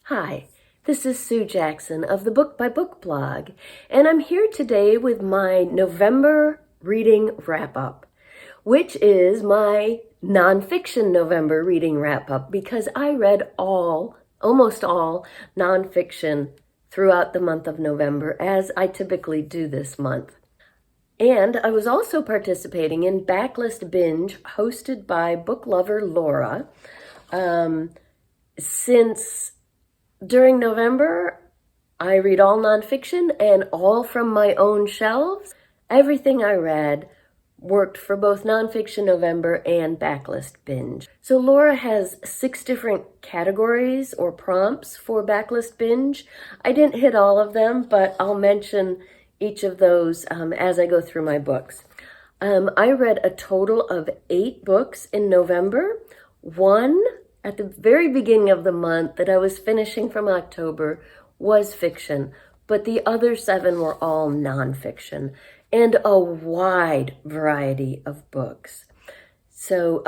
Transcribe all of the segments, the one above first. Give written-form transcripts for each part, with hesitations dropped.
Hi, this is Sue Jackson of the Book by Book blog, and I'm here today with my November reading wrap-up, which is my nonfiction November reading wrap-up because I read almost all nonfiction throughout the month of November, as I typically do this month. And I was also participating in Backlist Binge, hosted by book lover Laura, since during November, I read all nonfiction and all from my own shelves. Everything I read worked for both Nonfiction November and Backlist Binge. So Laura has 6 different categories or prompts for Backlist Binge. I didn't hit all of them, but I'll mention each of those as I go through my books. I read a total of 8 books in November. One at the very beginning of the month that I was finishing from October was fiction, but the other 7 were all nonfiction and a wide variety of books. So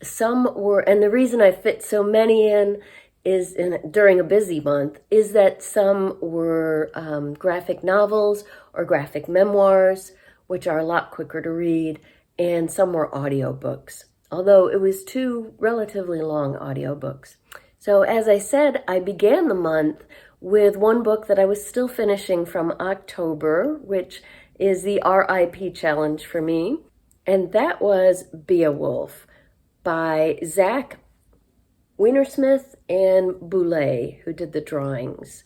some were, and the reason I fit so many in is during a busy month is that some were graphic novels or graphic memoirs, which are a lot quicker to read, and some were audiobooks, although it was 2 relatively long audiobooks. So as I said, I began the month with one book that I was still finishing from October, which is the RIP challenge for me, and that was Bea Wolf by Zach Weinersmith and Bagieu, who did the drawings.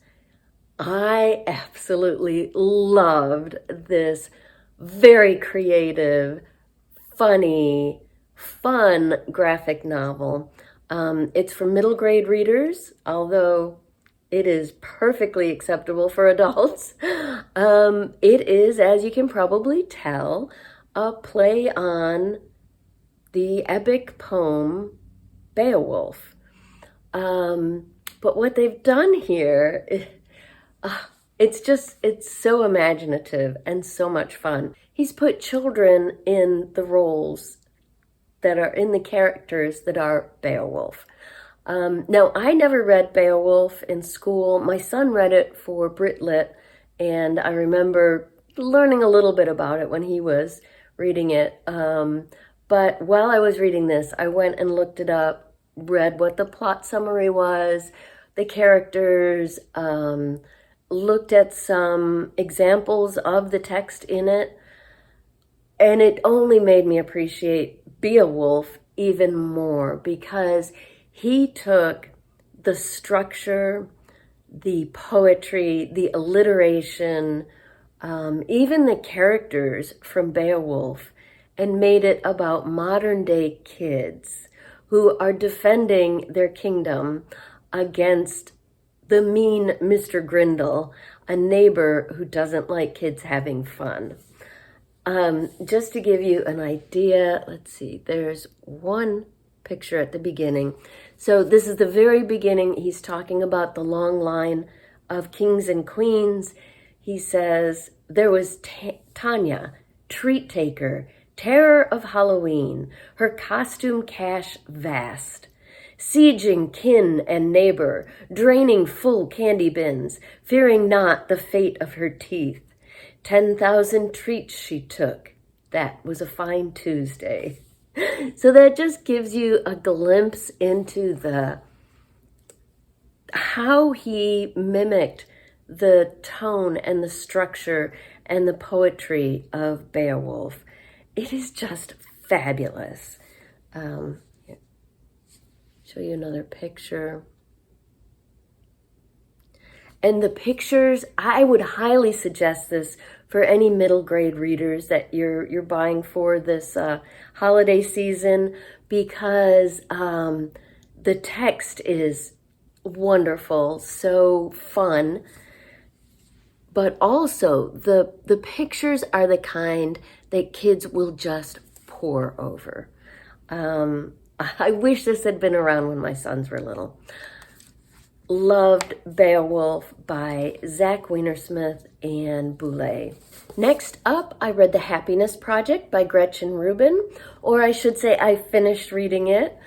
I absolutely loved this very creative, funny, fun graphic novel. It's for middle grade readers, although it is perfectly acceptable for adults. It is, as you can probably tell, a play on the epic poem Bea Wolf. But what they've done here, it's so imaginative and so much fun. He's put children in the roles that are in the characters that are Bea Wolf. Now, I never read Bea Wolf in school. My son read it for Brit Lit, and I remember learning a little bit about it when he was reading it. But while I was reading this, I went and looked it up, read what the plot summary was, the characters, looked at some examples of the text in it, and it only made me appreciate Bea Wolf even more because he took the structure, the poetry, the alliteration, even the characters from Bea Wolf, and made it about modern day kids who are defending their kingdom against the mean Mr. Grindle, a neighbor who doesn't like kids having fun. Just to give you an idea, let's see, there's one picture at the beginning. So this is the very beginning. He's talking about the long line of kings and queens. He says, there was Tanya, treat taker, terror of Halloween, her costume cache vast, sieging kin and neighbor, draining full candy bins, fearing not the fate of her teeth. 10,000 treats she took. That was a fine Tuesday. So that just gives you a glimpse into how he mimicked the tone and the structure and the poetry of Bea Wolf. It is just fabulous. Here. Show you another picture. And the pictures, I would highly suggest this for any middle grade readers that you're buying for this holiday season, because the text is wonderful, so fun, but also the pictures are the kind that kids will just pore over. I wish this had been around when my sons were little. Loved Bea Wolf by Zach Weinersmith and Bagieu. Next up, I read The Happiness Project by Gretchen Rubin, or I should say I finished reading it.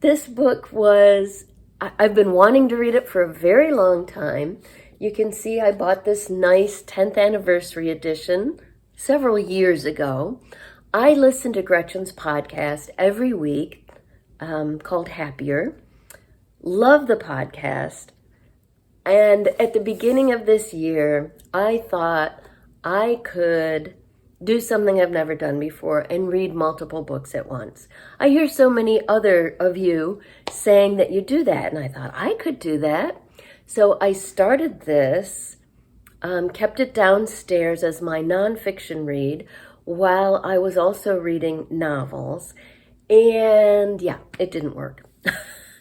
This book was I've been wanting to read it for a very long time. You can see I bought this nice 10th anniversary edition several years ago. I listen to Gretchen's podcast every week called Happier. Love the podcast. And at the beginning of this year, I thought I could do something I've never done before and read multiple books at once. I hear so many other of you saying that you do that, and I thought I could do that. So I started this, kept it downstairs as my nonfiction read while I was also reading novels. And yeah, it didn't work.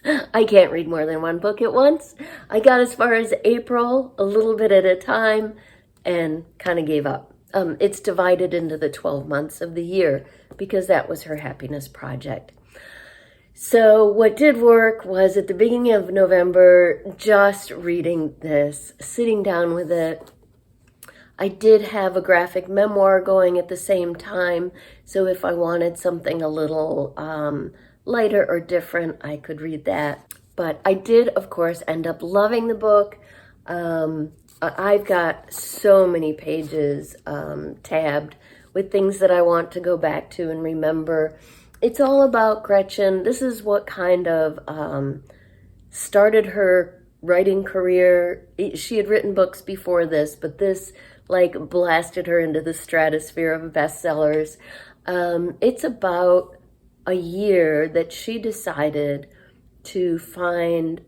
I can't read more than one book at once. I got as far as April, a little bit at a time, and kind of gave up. It's divided into the 12 months of the year because that was her happiness project. So what did work was at the beginning of November, just reading this, sitting down with it. I did have a graphic memoir going at the same time, so if I wanted something a little lighter or different, I could read that. But I did, of course, end up loving the book. I've got so many pages tabbed with things that I want to go back to and remember. It's all about Gretchen. This is what kind of started her writing career. She had written books before this, but this blasted her into the stratosphere of bestsellers. It's about a year that she decided to find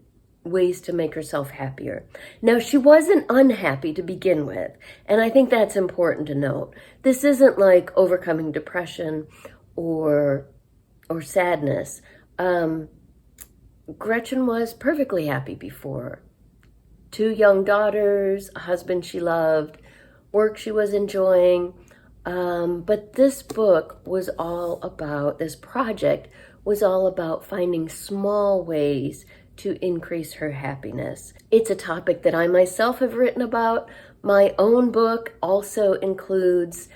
ways to make herself happier. Now, she wasn't unhappy to begin with, and I think that's important to note. This isn't like overcoming depression or sadness. Gretchen was perfectly happy before. 2 young daughters, a husband she loved, work she was enjoying. But this book was all about, this project was all about finding small ways to increase her happiness. It's a topic that I myself have written about. My own book also includes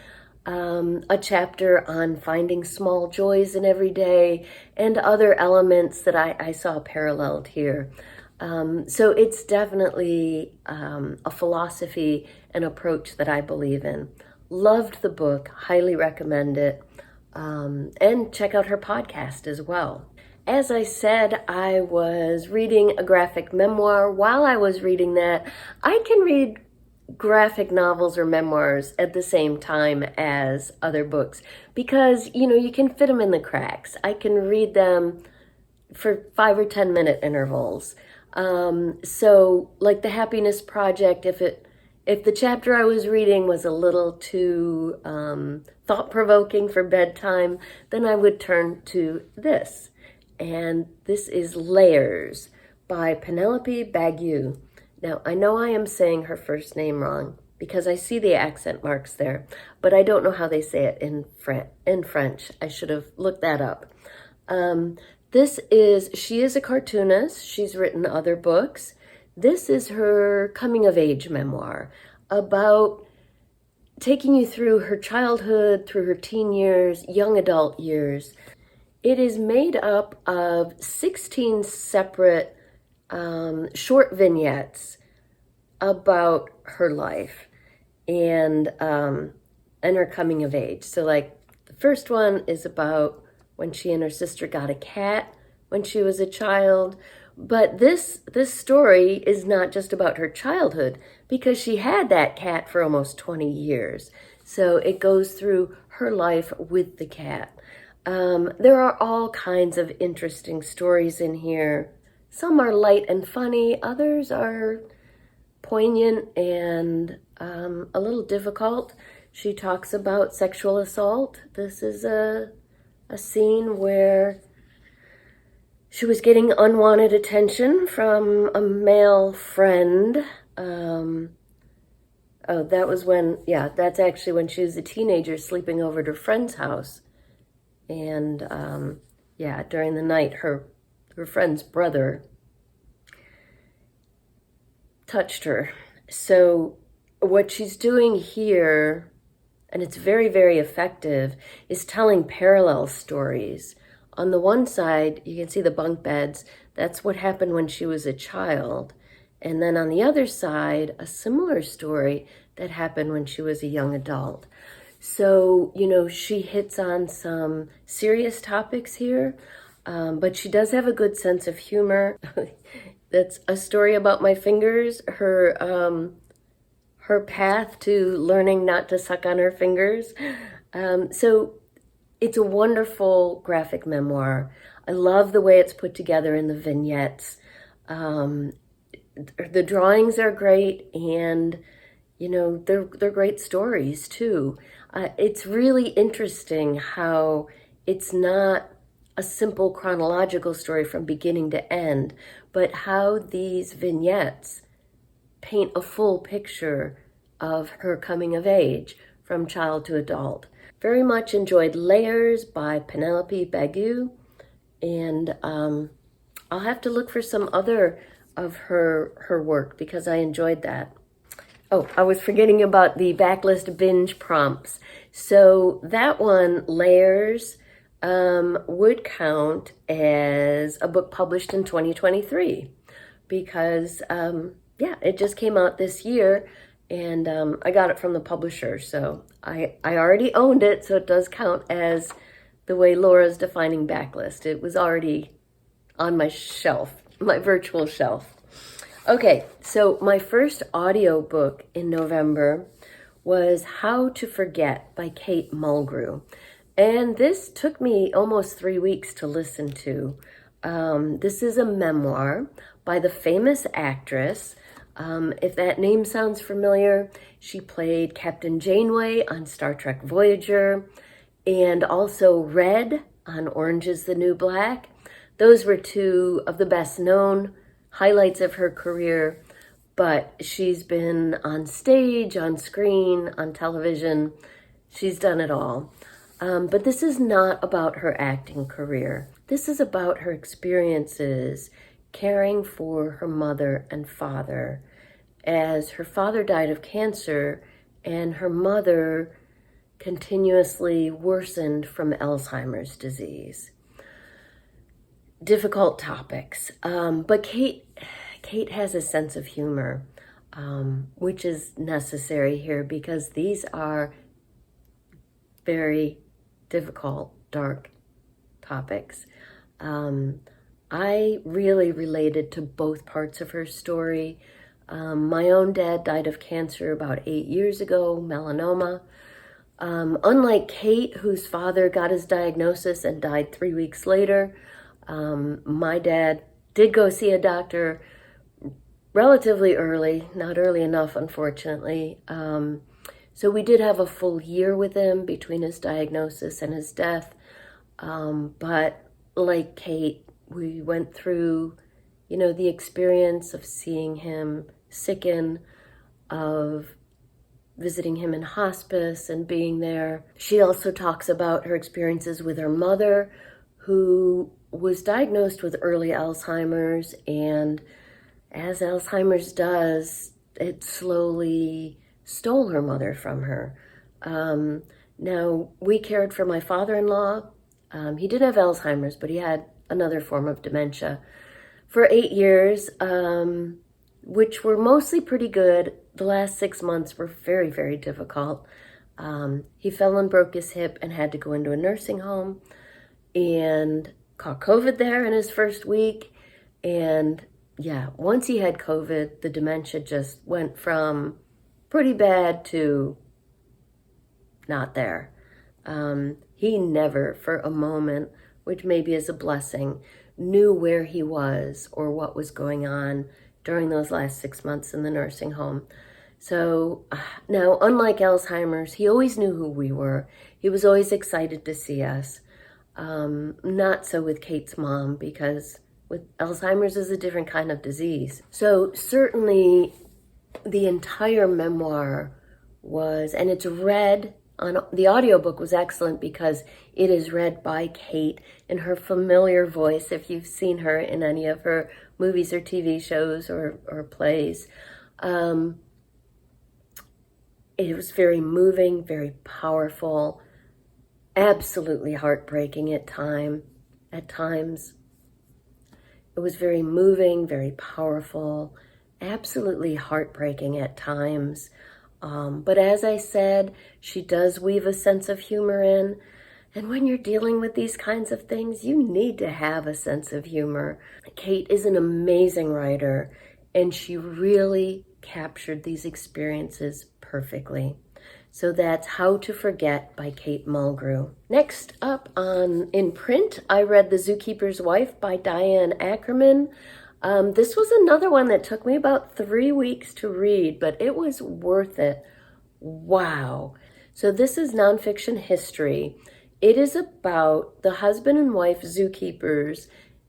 a chapter on finding small joys in every day and other elements that I saw paralleled here. So it's definitely a philosophy and approach that I believe in. Loved the book, highly recommend it, and check out her podcast as well. As I said, I was reading a graphic memoir. While I was reading that, I can read graphic novels or memoirs at the same time as other books because, you can fit them in the cracks. I can read them for 5 or 10 minute intervals. So like the Happiness Project, if the chapter I was reading was a little too thought-provoking for bedtime, then I would turn to this. And this is Layers by Penelope Bagieu. Now, I know I am saying her first name wrong because I see the accent marks there, but I don't know how they say it in French. I should have looked that up. She is a cartoonist. She's written other books. This is her coming-of-age memoir about taking you through her childhood, through her teen years, young adult years. It is made up of 16 separate short vignettes about her life and her coming of age. So the first one is about when she and her sister got a cat when she was a child. But this story is not just about her childhood because she had that cat for almost 20 years. So it goes through her life with the cat. There are all kinds of interesting stories in here. Some are light and funny, others are poignant and a little difficult. She talks about sexual assault. This is a scene where she was getting unwanted attention from a male friend. That's actually when she was a teenager sleeping over at her friend's house. And during the night, her friend's brother touched her. So what she's doing here, and it's very, very effective, is telling parallel stories. On the one side, you can see the bunk beds. That's what happened when she was a child. And then on the other side, a similar story that happened when she was a young adult. So, she hits on some serious topics here, but she does have a good sense of humor. That's a story about my fingers, her path to learning not to suck on her fingers. So it's a wonderful graphic memoir. I love the way it's put together in the vignettes. The drawings are great, and they're great stories too. It's really interesting how it's not a simple chronological story from beginning to end, but how these vignettes paint a full picture of her coming of age from child to adult. Very much enjoyed Layers by Penelope Bagieu, and I'll have to look for some other of her work because I enjoyed that. Oh, I was forgetting about the backlist binge prompts. So that one, Layers, would count as a book published in 2023 because, it just came out this year, and I got it from the publisher. So I already owned it, so it does count as the way Laura's defining backlist. It was already on my shelf, my virtual shelf. Okay, so my first audiobook in November was How to Forget by Kate Mulgrew. And this took me almost 3 weeks to listen to. This is a memoir by the famous actress. If that name sounds familiar, she played Captain Janeway on Star Trek Voyager and also Red on Orange is the New Black. Those were two of the best known highlights of her career, but she's been on stage, on screen, on television. She's done it all. But this is not about her acting career. This is about her experiences caring for her mother and father as her father died of cancer and her mother continuously worsened from Alzheimer's disease. Difficult topics, but Kate has a sense of humor, which is necessary here because these are very difficult, dark topics. I really related to both parts of her story. My own dad died of cancer about 8 years ago, melanoma. Unlike Kate, whose father got his diagnosis and died 3 weeks later, my dad did go see a doctor relatively early, not early enough, unfortunately. So we did have a full year with him between his diagnosis and his death. But like Kate, we went through, the experience of seeing him sicken, of visiting him in hospice and being there. She also talks about her experiences with her mother, who was diagnosed with early Alzheimer's, and as Alzheimer's does, it slowly stole her mother from her. Now, we cared for my father-in-law. He did have Alzheimer's, but he had another form of dementia for 8 years, which were mostly pretty good. The last 6 months were very, very difficult. He fell and broke his hip and had to go into a nursing home and caught COVID there in his first week. And once he had COVID, the dementia just went from pretty bad to not there. He never for a moment, which maybe is a blessing, knew where he was or what was going on during those last 6 months in the nursing home. So now, unlike Alzheimer's, he always knew who we were. He was always excited to see us. Not so with Kate's mom, because with Alzheimer's is a different kind of disease. So certainly the entire memoir was, and it's read on, the audiobook was excellent because it is read by Kate in her familiar voice. If you've seen her in any of her movies or TV shows or plays, it was very moving, very powerful, absolutely heartbreaking at times. It was very moving, very powerful, absolutely heartbreaking at times. But as I said, she does weave a sense of humor in. And when you're dealing with these kinds of things, you need to have a sense of humor. Kate is an amazing writer, and she really captured these experiences perfectly. So that's How to Forget by Kate Mulgrew. Next up in print, I read The Zookeeper's Wife by Diane Ackerman. This was another one that took me about 3 weeks to read, but it was worth it. Wow. So this is nonfiction history. It is about the husband and wife zookeepers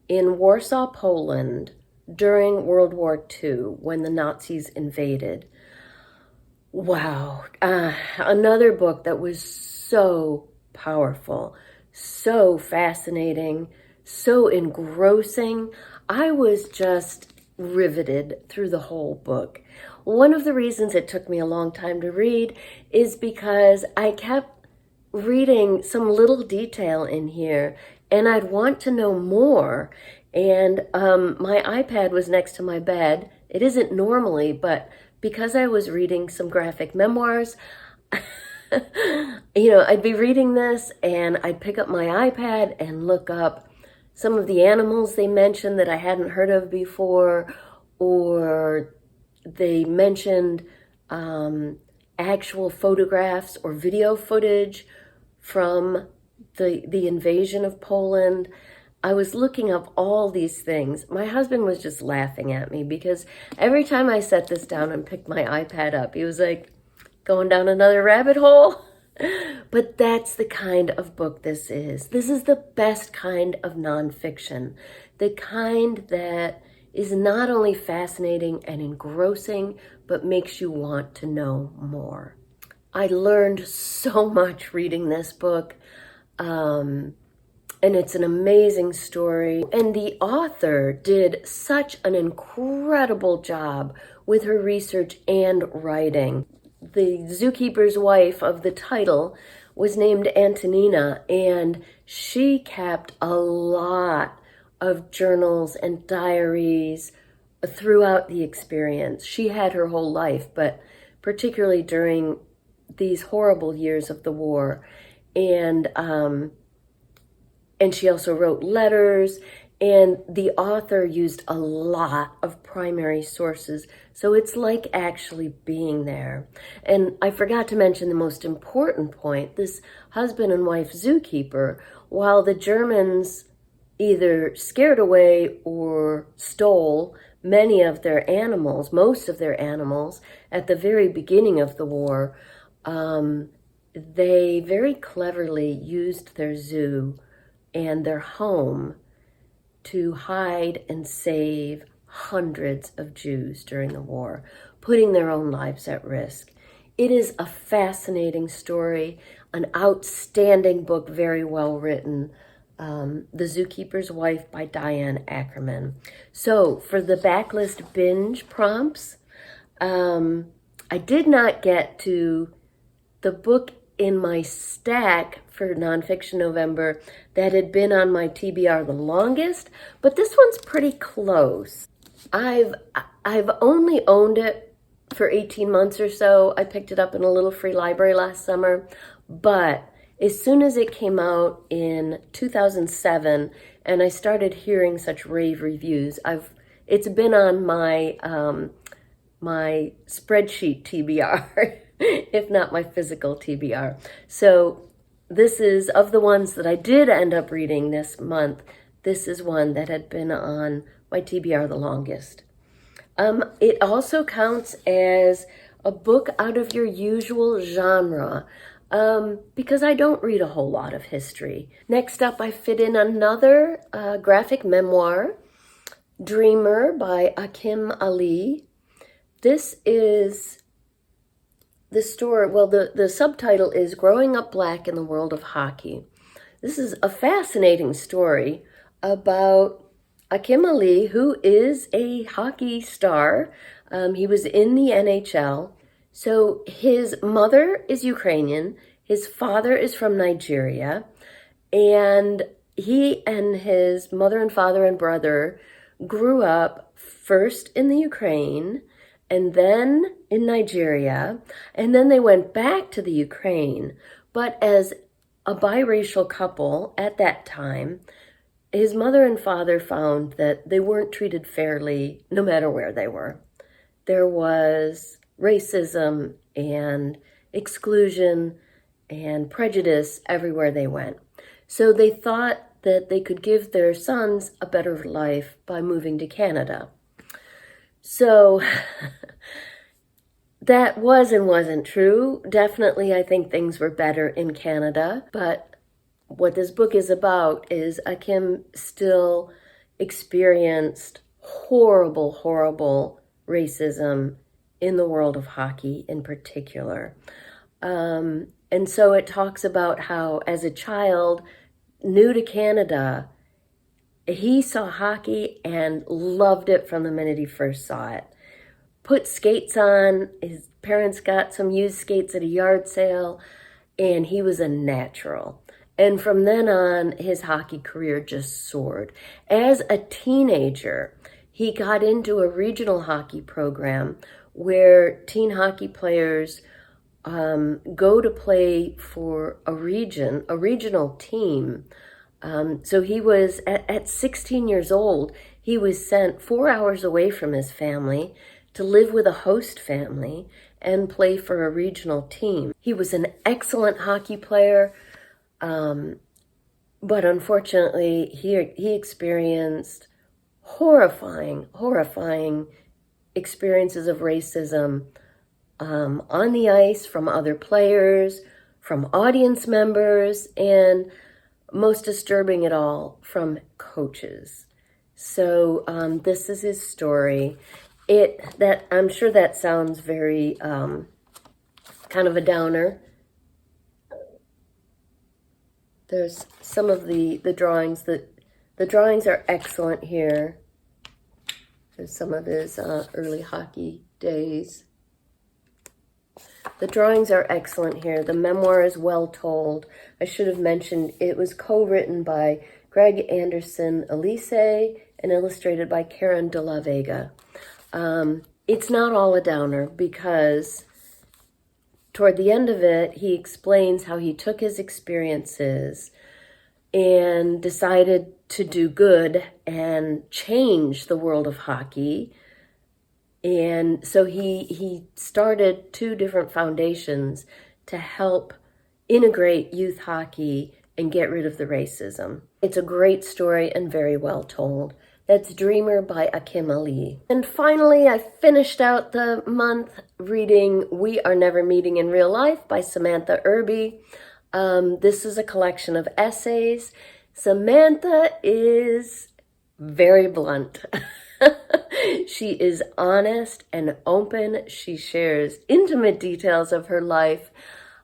in Warsaw, Poland during World War II when the Nazis invaded. Wow. Another book that was so powerful, so fascinating, so engrossing. I was just riveted through the whole book. One of the reasons it took me a long time to read is because I kept reading some little detail in here and I'd want to know more. And my iPad was next to my bed. It isn't normally, but because I was reading some graphic memoirs, I'd be reading this and I'd pick up my iPad and look up some of the animals they mentioned that I hadn't heard of before, or they mentioned actual photographs or video footage from the invasion of Poland. I was looking up all these things. My husband was just laughing at me because every time I set this down and picked my iPad up, he was like, going down another rabbit hole. But that's the kind of book this is. This is the best kind of nonfiction. The kind that is not only fascinating and engrossing, but makes you want to know more. I learned so much reading this book. And it's an amazing story. And the author did such an incredible job with her research and writing. The zookeeper's wife of the title was named Antonina, and she kept a lot of journals and diaries throughout the experience. She had her whole life, but particularly during these horrible years of the war. And she also wrote letters, and the author used a lot of primary sources, so it's like actually being there. And I forgot to mention the most important point. This husband and wife zookeeper, while the Germans either scared away or stole many of their animals, most of their animals, at the very beginning of the war, they very cleverly used their zoo and their home to hide and save hundreds of Jews during the war, putting their own lives at risk. It is a fascinating story, an outstanding book, very well written. The Zookeeper's Wife by Diane Ackerman. So for the backlist binge prompts, I did not get to the book in my stack for Nonfiction November that had been on my TBR the longest, but this one's pretty close. I've only owned it for 18 months or so. I picked it up in a little free library last summer, but as soon as it came out in 2007 and I started hearing such rave reviews, it's been on my my spreadsheet TBR, if not my physical TBR. So this is, of the ones that I did end up reading this month, this is one that had been on my TBR the longest. It also counts as a book out of your usual genre, because I don't read a whole lot of history. Next up, I fit in another graphic memoir, Dreamer by Akim Ali. This is the story, well, the subtitle is Growing Up Black in the World of Hockey. This is a fascinating story about Akim Ali, who is a hockey star. He was in the NHL. So his mother is Ukrainian, his father is from Nigeria, and he and his mother and father and brother grew up first in the Ukraine and then in Nigeria, and then they went back to the Ukraine. But as a biracial couple at that time, his mother and father found that they weren't treated fairly no matter where they were. There was racism and exclusion and prejudice everywhere they went. So they thought that they could give their sons a better life by moving to Canada. So that was and wasn't true. Definitely, I think things were better in Canada, but what this book is about is Akim still experienced horrible, horrible racism in the world of hockey in particular. And so it talks about how, as a child, new to Canada, he saw hockey and loved it from the minute he first saw it. Put skates on, his parents got some used skates at a yard sale, and he was a natural. And from then on, his hockey career just soared. As a teenager, he got into a regional hockey program where teen hockey players go to play for a regional team. So he was, at 16 years old, he was sent 4 hours away from his family to live with a host family and play for a regional team. He was an excellent hockey player, but unfortunately, he experienced horrifying experiences of racism on the ice from other players, from audience members, and most disturbing at all, from coaches. So this is his story. I'm sure that sounds very kind of a downer. There's some of the drawings the drawings are excellent here. There's some of his early hockey days. The drawings are excellent here. The memoir is well told. I should have mentioned it was co-written by Greg Anderson Elise and illustrated by Karen de la Vega. It's not all a downer because toward the end of it, he explains how he took his experiences and decided to do good and change the world of hockey. And so he started 2 different foundations to help integrate youth hockey and get rid of the racism. It's a great story and very well told. That's Dreamer by Akim Ali. And finally, I finished out the month reading We Are Never Meeting in Real Life by Samantha Irby. This is a collection of essays. Samantha is very blunt. She is honest and open. She shares intimate details of her life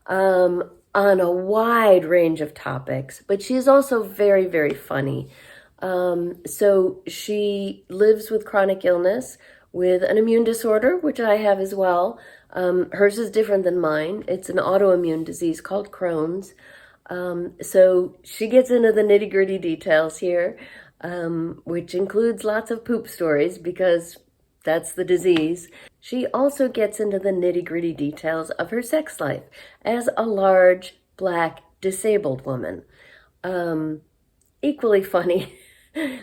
on a wide range of topics, but she is also very, very funny. So she lives with chronic illness, with an immune disorder, which I have as well. Hers is different than mine. It's an autoimmune disease called Crohn's. So she gets into the nitty-gritty details here, which includes lots of poop stories because that's the disease. She also gets into the nitty-gritty details of her sex life as a large, Black, disabled woman. Equally funny.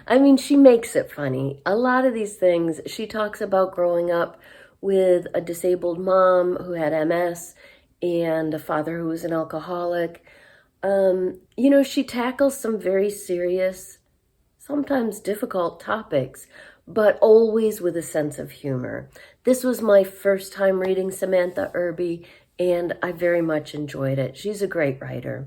I mean, she makes it funny. A lot of these things, she talks about growing up with a disabled mom who had MS and a father who was an alcoholic. She tackles some very serious, sometimes difficult topics, but always with a sense of humor. This was my first time reading Samantha Irby, and I very much enjoyed it. She's a great writer.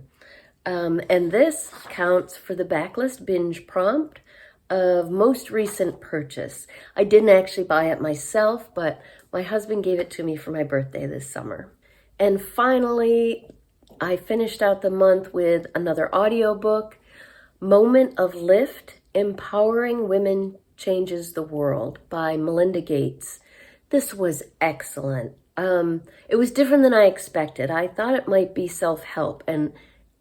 And this counts for the backlist binge prompt of most recent purchase. I didn't actually buy it myself, but my husband gave it to me for my birthday this summer. And finally, I finished out the month with another audiobook, Moment of Lift, Empowering Women Changes the World by Melinda Gates. This was excellent. It was different than I expected. I thought it might be self-help, and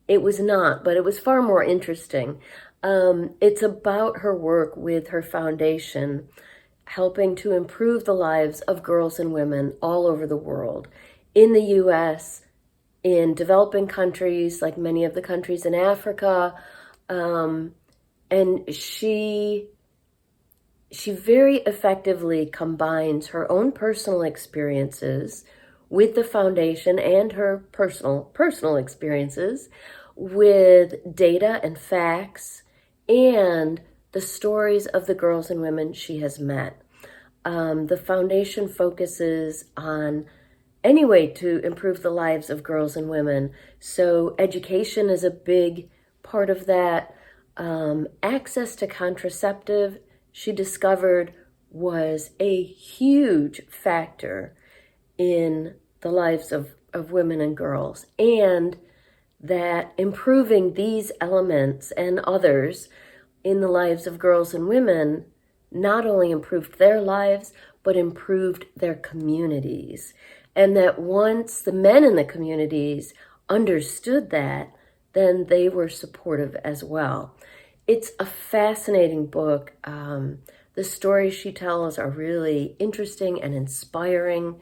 it was not, but it was far more interesting. It's about her work with her foundation, helping to improve the lives of girls and women all over the world, in the U.S., in developing countries, like many of the countries in Africa. And she very effectively combines her own personal experiences with the foundation and her personal experiences with data and facts and the stories of the girls and women she has met. The foundation focuses on any way to improve the lives of girls and women. So education is a big part of that. Access to contraceptive, she discovered, was a huge factor in the lives of women and girls, and that improving these elements and others in the lives of girls and women not only improved their lives, but improved their communities. And that once the men in the communities understood that, then they were supportive as well. It's a fascinating book. The stories she tells are really interesting and inspiring.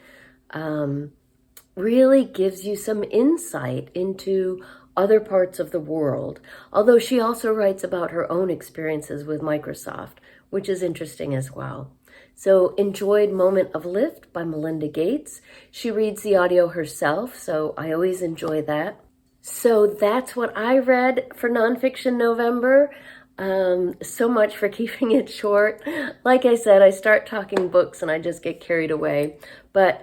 Really gives you some insight into other parts of the world. Although she also writes about her own experiences with Microsoft, which is interesting as well. So enjoyed Moment of Lift by Melinda Gates. She reads the audio herself, so I always enjoy that. So that's what I read for Nonfiction November. So much for keeping it short. Like I said, I start talking books and I just get carried away. But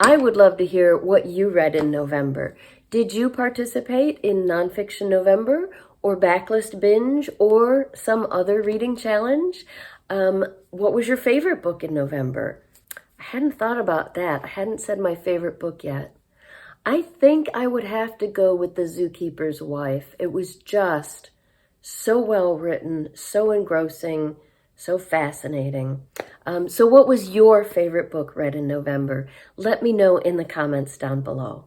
I would love to hear what you read in November. Did you participate in Nonfiction November or Backlist Binge or some other reading challenge? What was your favorite book in November? I hadn't thought about that. I hadn't said my favorite book yet. I think I would have to go with The Zookeeper's Wife. It was just so well written, so engrossing, so fascinating. So what was your favorite book read in November? Let me know in the comments down below.